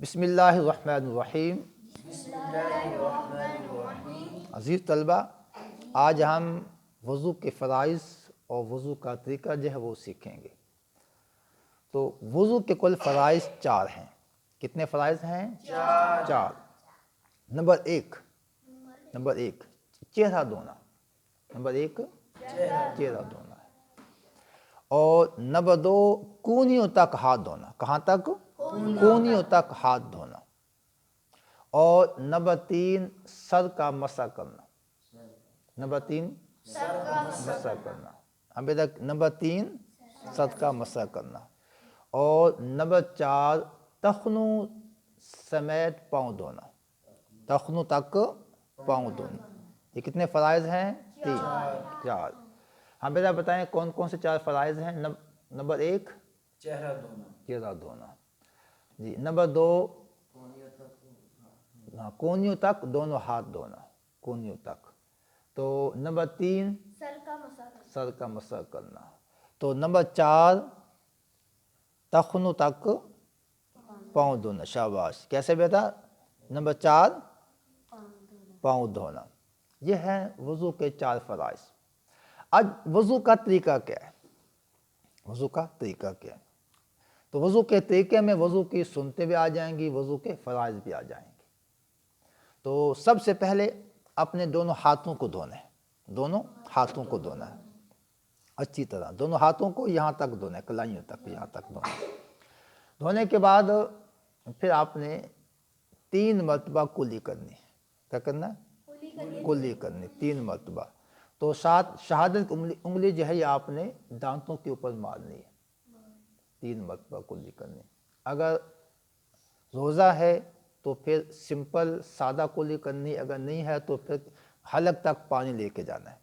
بسم اللہ الرحمن الرحیم۔ عزیز طلبہ، آج ہم وضو کے فرائض اور وضو کا طریقہ جو ہے وہ سیکھیں گے۔ تو وضو کے کل فرائض 4 ہیں۔ کتنے فرائض ہیں؟ 4۔ نمبر ایک چہرہ دھونا۔ نمبر ایک چہرہ دھونا ہے۔ اور نمبر 2 کونیوں تک ہاتھ دھونا۔ کہاں تک؟ کونیوں تک ہاتھ دھونا۔ اور نمبر 3 سر کا مسح کرنا۔ نمبر 3 مسح کرنا۔ ابھی تک نمبر 3 سر کا مسح کرنا۔ اور نمبر 4 ٹخنوں سمیت پاؤں دھونا۔ ٹخنوں تک پاؤں دھونا۔ یہ کتنے فرائض ہیں؟ 4۔ ہم بیٹا بتائیں کون کون سے 4 فرائض ہیں؟ نمبر 1 چہرہ دھونا جی۔ نمبر 2 کونیوں تک دونوں ہاتھ دھونا، کونیوں تک۔ تو نمبر 3 سر کا مسح کرنا۔ تو نمبر 4 ٹخنوں تک پاؤں دھونا۔ شاباش، کیسے بیٹا؟ نمبر 4 پاؤں دھونا۔ یہ ہیں وضو کے 4 فرائض۔ اب وضو کا طریقہ کیا ہے؟ وضو کا طریقہ کیا ہے؟ تو وضو کے طریقے میں وضو کی سنتیں بھی آ جائیں گی، وضو کے فرائض بھی آ جائیں گے۔ تو سب سے پہلے اپنے دونوں ہاتھوں کو دھونا ہے۔ دونوں ہاتھوں کو دھونا ہے اچھی طرح۔ دونوں ہاتھوں کو یہاں تک دھونا ہے، کلائیوں تک، یہاں تک دھونا ہے۔ دھونے کے بعد پھر آپ نے 3 مرتبہ کلی کرنی ہے۔ کیا کرنا ہے؟ کلی کرنی 3 مرتبہ۔ تو شہادت انگلی جو ہے یہ آپ نے دانتوں کے اوپر مارنی ہے۔ 3 مرتبہ کلی کرنی۔ اگر روزہ ہے تو پھر سمپل سادہ کلی کرنی، اگر نہیں ہے تو پھر حلق تک پانی لے کے جانا ہے۔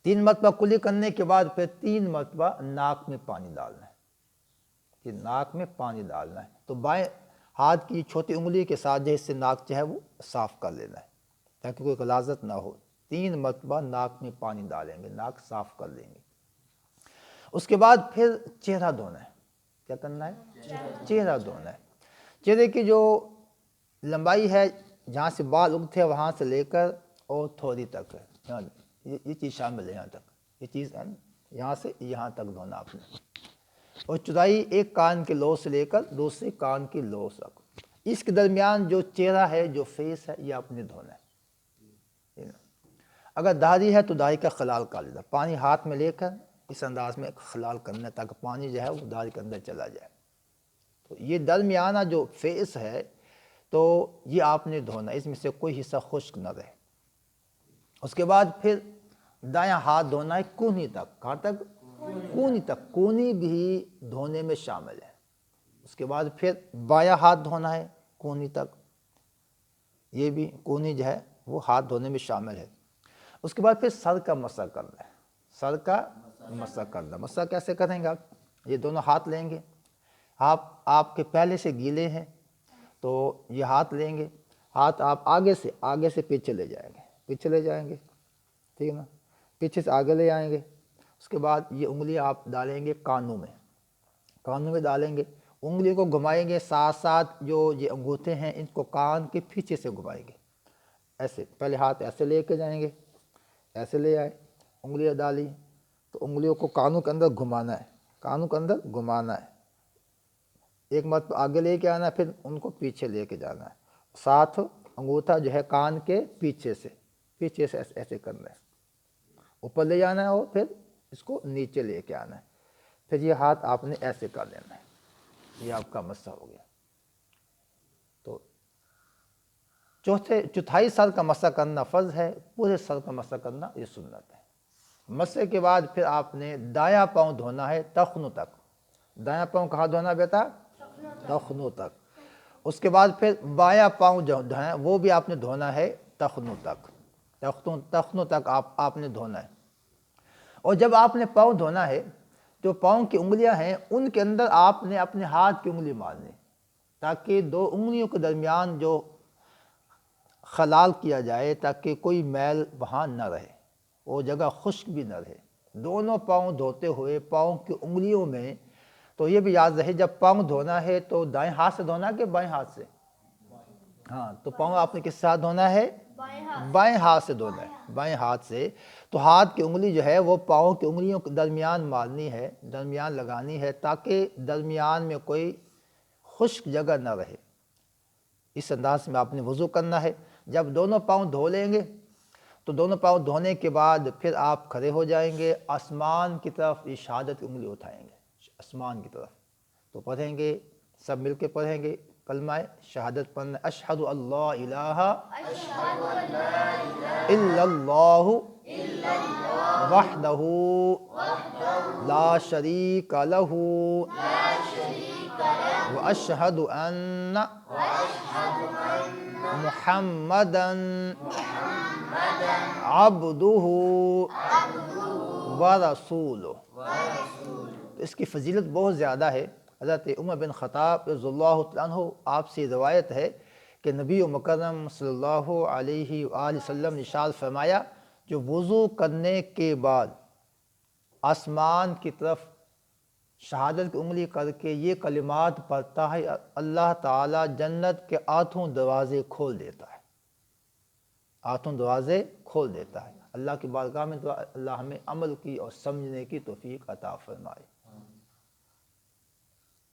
3 مرتبہ کلی کرنے کے بعد پھر 3 مرتبہ ناک میں پانی ڈالنا ہے۔ پھر ناک میں پانی ڈالنا ہے۔ تو بائیں ہاتھ کی چھوٹی انگلی کے ساتھ جو اس سے ناک جو ہے وہ صاف کر لینا ہے تاکہ کوئی غلاظت نہ ہو۔ 3 مرتبہ ناک میں پانی ڈالیں گے، ناک صاف کر لیں گے۔ اس کے بعد پھر چہرہ دھونا ہے۔ کیا کرنا ہے؟ چہرہ دھونا ہے۔ چہرے کی جو لمبائی ہے، جہاں سے بال اگتے ہیں وہاں سے لے کر اور تھوڑی تک ہے، یہ چیز شامل ہے یہاں تک، یہ چیز ہے یہاں سے یہاں تک دھونا آپ نے۔ اور چوڑائی ایک کان کے لو سے لے کر دوسرے کان کی لو تک، اس کے درمیان جو چہرہ ہے، جو فیس ہے، یہ آپ نے دھونا ہے۔ اگر داڑھی ہے تو داڑھی کا خلال کر لینا، پانی ہاتھ میں لے کر اس انداز میں خلال کرنا تاکہ پانی جو ہے وہ داڑھی کے اندر چلا جائے۔ تو یہ درمیانہ جو فیس ہے تو یہ آپ نے دھونا، اس میں سے کوئی حصہ خشک نہ رہے۔ اس کے بعد پھر دایاں ہاتھ دھونا ہے کونی تک۔ کہاں تک؟ کونی تک۔ کونی بھی دھونے میں شامل ہے۔ اس کے بعد پھر بایاں ہاتھ دھونا ہے کونی تک، یہ بھی کونی جو ہے وہ ہاتھ دھونے میں شامل ہے۔ اس کے بعد پھر سر کا مسح کرنا ہے۔ سر کا مسح کرنا، مسح کیسے کریں گے آپ؟ یہ دونوں ہاتھ لیں گے، آپ کے پہلے سے گیلے ہیں تو یہ ہاتھ لیں گے، ہاتھ آپ آگے سے پیچھے لے جائیں گے، پیچھے لے جائیں گے، ٹھیک ہے نا؟ پیچھے سے آگے لے آئیں گے۔ اس کے بعد یہ انگلی آپ ڈالیں گے کانوں میں ڈالیں گے، انگلی کو گھمائیں گے، ساتھ ساتھ جو یہ انگوٹھے ہیں ان کو کان کے پیچھے سے گھمائیں گے، ایسے۔ پہلے ہاتھ ایسے لے کے جائیں گے، ایسے لے آئے، انگلیاں ڈالی تو انگلیوں کو کانوں کے اندر گھمانا ہے، کانوں کے اندر گھمانا ہے۔ ایک مرتبہ آگے لے کے آنا ہے، پھر ان کو پیچھے لے کے جانا ہے، ساتھ انگوٹھا جو ہے کان کے پیچھے سے ایسے کرنا ہے، اوپر لے جانا ہے اور پھر اس کو نیچے لے کے آنا ہے۔ پھر یہ ہاتھ آپ نے ایسے کر لینا ہے، یہ آپ کا مسح ہو گیا۔ تو چوتھائی سر کا مسح کرنا فرض ہے، پورے سر کا مسح کرنا یہ سنت ہے۔ مسح کے بعد پھر آپ نے دایاں پاؤں دھونا ہے ٹخنوں تک۔ دایاں پاؤں کہاں دھونا بیٹا؟ ٹخنوں تک۔ اس کے بعد پھر بایاں پاؤں جو ہے وہ بھی آپ نے دھونا ہے ٹخنوں تک، ٹخنوں تک آپ نے دھونا ہے۔ اور جب آپ نے پاؤں دھونا ہے، جو پاؤں کی انگلیاں ہیں ان کے اندر آپ نے اپنے ہاتھ کی انگلی مارنی تاکہ 2 انگلیوں کے درمیان جو خلال کیا جائے تاکہ کوئی میل وہاں نہ رہے، وہ جگہ خشک بھی نہ رہے۔ دونوں پاؤں دھوتے ہوئے پاؤں کی انگلیوں میں تو یہ بھی یاد رہے جب پاؤں دھونا ہے تو دائیں ہاتھ سے دھونا ہے کہ بائیں ہاتھ سے؟ ہاں، تو پاؤں آپ نے کس ساتھ دھونا ہے؟ بائیں ہاتھ سے دھونا ہے، بائیں ہاتھ سے۔ تو ہاتھ کی انگلی جو ہے وہ پاؤں کی انگلیوں کے درمیان مارنی ہے، درمیان لگانی ہے، تاکہ درمیان میں کوئی خشک جگہ نہ رہے۔ اس انداز میں آپ نے وضو کرنا ہے۔ جب دونوں پاؤں دھو لیں گے تو دونوں پاؤں دھونے کے بعد پھر آپ کھڑے ہو جائیں گے، آسمان کی طرف یہ شہادت کی انگلی اٹھائیں گے، آسمان کی طرف۔ تو پڑھیں گے، سب مل کے پڑھیں گے کلمہ شہادت پڑھنا، اشہد اللہ الہ الا اللہ وحدہ لا شریک لہ واشہد ان محمدا عبدہ ورسولہ۔ تو اس کی فضیلت بہت زیادہ ہے۔ حضرت عمر بن خطاب رضی اللہ تعالیٰ عنہ آپ سے روایت ہے کہ نبی مکرم صلی اللہ علیہ وآلہ وسلم نے ارشاد فرمایا، جو وضو کرنے کے بعد آسمان کی طرف شہادت کی انگلی کر کے یہ کلمات پڑھتا ہے، اللہ تعالیٰ جنت کے 8 دروازے کھول دیتا ہے، 8 دروازے کھول دیتا ہے۔ اللہ کی بارگاہ میں دعا، اللہ ہمیں عمل کی اور سمجھنے کی توفیق عطا فرمائے۔